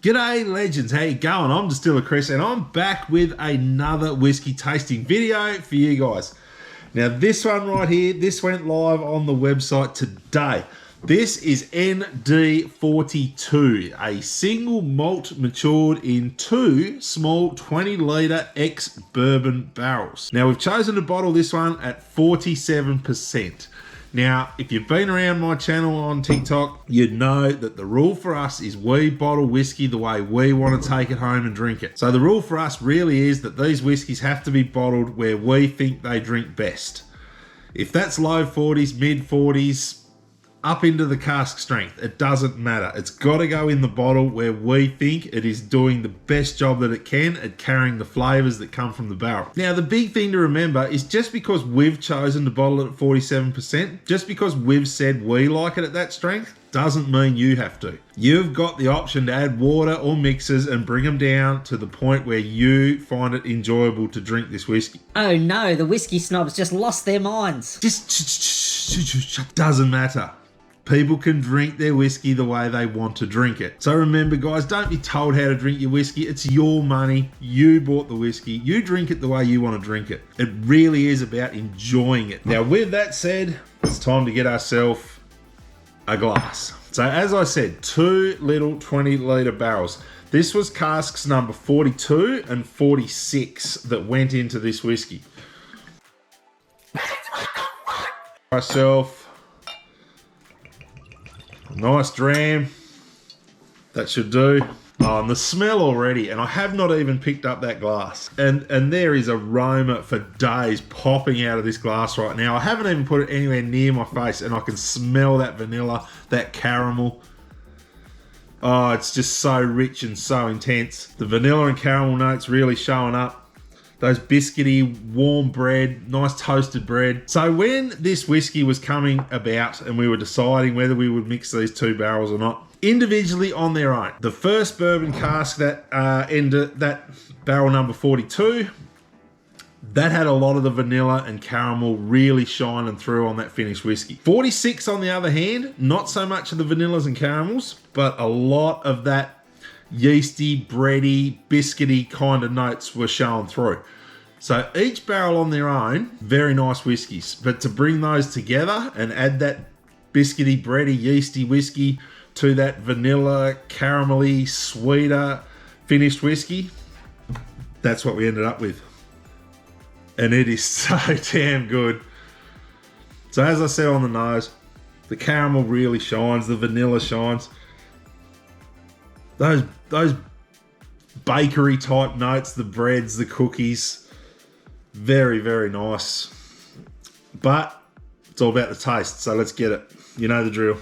G'day legends, how you going? I'm Distiller Chris and I'm back with another whiskey tasting video for you guys. Now this one right here, this went live on the website today. This is ND42, a single malt matured in 2 small 20 litre ex-bourbon barrels. Now we've chosen to bottle this one at 47%. Now, if you've been around my channel on TikTok, you'd know that the rule for us is we bottle whiskey the way we want to take it home and drink it. So the rule for us really is that these whiskeys have to be bottled where we think they drink best. If that's low 40s, mid 40s, up into the cask strength, it doesn't matter. It's got to go in the bottle where we think it is doing the best job that it can at carrying the flavors that come from the barrel. Now, the big thing to remember is just because we've chosen to bottle it at 47%, just because we've said we like it at that strength, doesn't mean you have to. You've got the option to add water or mixers and bring them down to the point where you find it enjoyable to drink this whiskey. Oh no, the whiskey snobs just lost their minds. Just doesn't matter. People can drink their whiskey the way they want to drink it. So remember guys, don't be told how to drink your whiskey. It's your money. You bought the whiskey. You drink it the way you want to drink it. It really is about enjoying it. Now with that said, it's time to get ourselves a glass. So as I said, 2 little 20 litre barrels. This was casks number 42 and 46 that went into this whiskey. Myself nice dram, that should do. Oh, and the smell already, and I have not even picked up that glass. And there is aroma for days popping out of this glass right now. I haven't even put it anywhere near my face, and I can smell that vanilla, that caramel. Oh, it's just so rich and so intense. The vanilla and caramel notes really showing up. Those biscuity, warm bread, nice toasted bread. So when this whiskey was coming about and we were deciding whether we would mix these 2 barrels or not, individually on their own, the first bourbon cask that ended that barrel number 42, that had a lot of the vanilla and caramel really shining through on that finished whiskey. 46 on the other hand, not so much of the vanillas and caramels, but a lot of that yeasty, bready, biscuity kind of notes were showing through. So each barrel on their own, very nice whiskies. But to bring those together and add that biscuity, bready, yeasty whiskey to that vanilla, caramelly, sweeter finished whiskey, that's what we ended up with. And it is so damn good. So as I said on the nose, the caramel really shines, the vanilla shines. Those bakery type notes, the breads, the cookies, very, very nice. But it's all about the taste, so let's get it. You know the drill.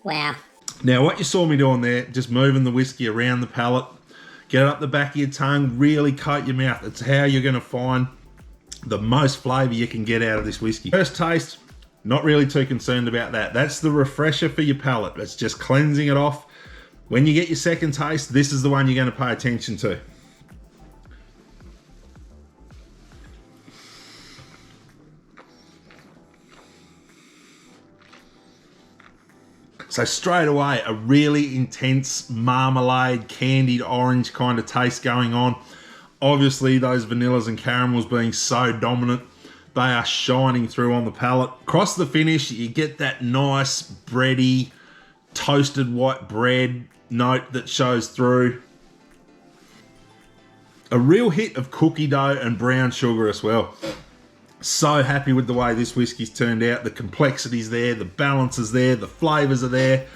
Wow. Now what you saw me doing there, just moving the whiskey around the palate, get it up the back of your tongue, really coat your mouth. It's how you're going to find the most flavour you can get out of this whiskey. First taste, not really too concerned about that. That's the refresher for your palate. It's just cleansing it off. When you get your second taste, this is the one you're going to pay attention to. So straight away, a really intense marmalade, candied orange kind of taste going on. Obviously, those vanillas and caramels being so dominant, they are shining through on the palate. Across the finish, you get that nice bready, toasted white bread note that shows through. A real hit of cookie dough and brown sugar as well. So happy with the way this whiskey's turned out. The complexity's there, the balance is there, the flavors are there.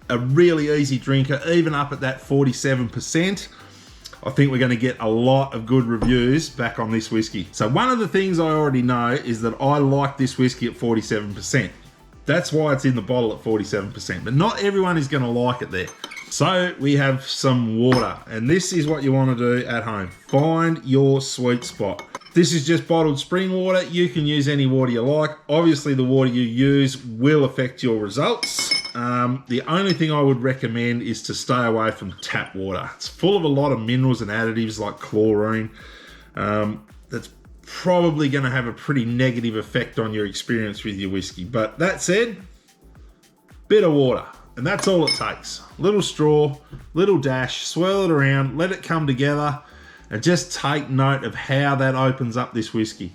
A really easy drinker, even up at that 47%. I think we're going to get a lot of good reviews back on this whiskey. So one of the things I already know is that I like this whiskey at 47%. That's why it's in the bottle at 47%, but not everyone is going to like it there. So we have some water, and this is what you want to do at home. Find your sweet spot. This is just bottled spring water. You can use any water you like. Obviously, the water you use will affect your results. The only thing I would recommend is to stay away from tap water. It's full of a lot of minerals and additives like chlorine. That's probably going to have a pretty negative effect on your experience with your whiskey. But that said, bit of water, and that's all it takes. Little straw, little dash, swirl it around, let it come together, and just take note of how that opens up this whiskey.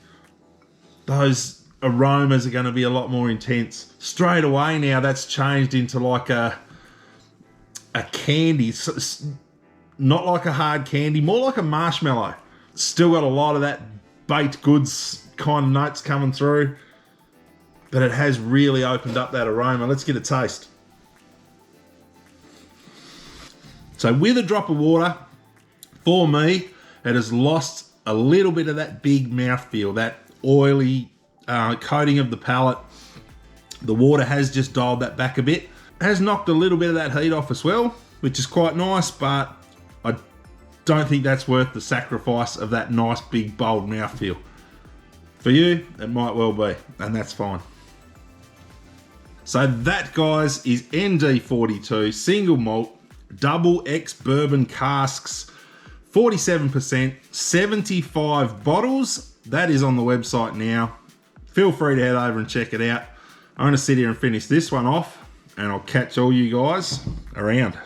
Those aromas are going to be a lot more intense. Straight away now, that's changed into like a candy, not like a hard candy, more like a marshmallow. Still got a lot of that baked goods kind of notes coming through, but it has really opened up that aroma. Let's get a taste. So with a drop of water, for me, it has lost a little bit of that big mouthfeel, that oily coating of the palate. The water has just dialed that back a bit. It has knocked a little bit of that heat off as well, which is quite nice, but I don't think that's worth the sacrifice of that nice, big, bold mouthfeel. For you, it might well be, and that's fine. So that, guys, is ND42 single malt double X bourbon casks, 47%, 75 bottles. That is on the website now. Feel free to head over and check it out. I'm going to sit here and finish this one off, and I'll catch all you guys around.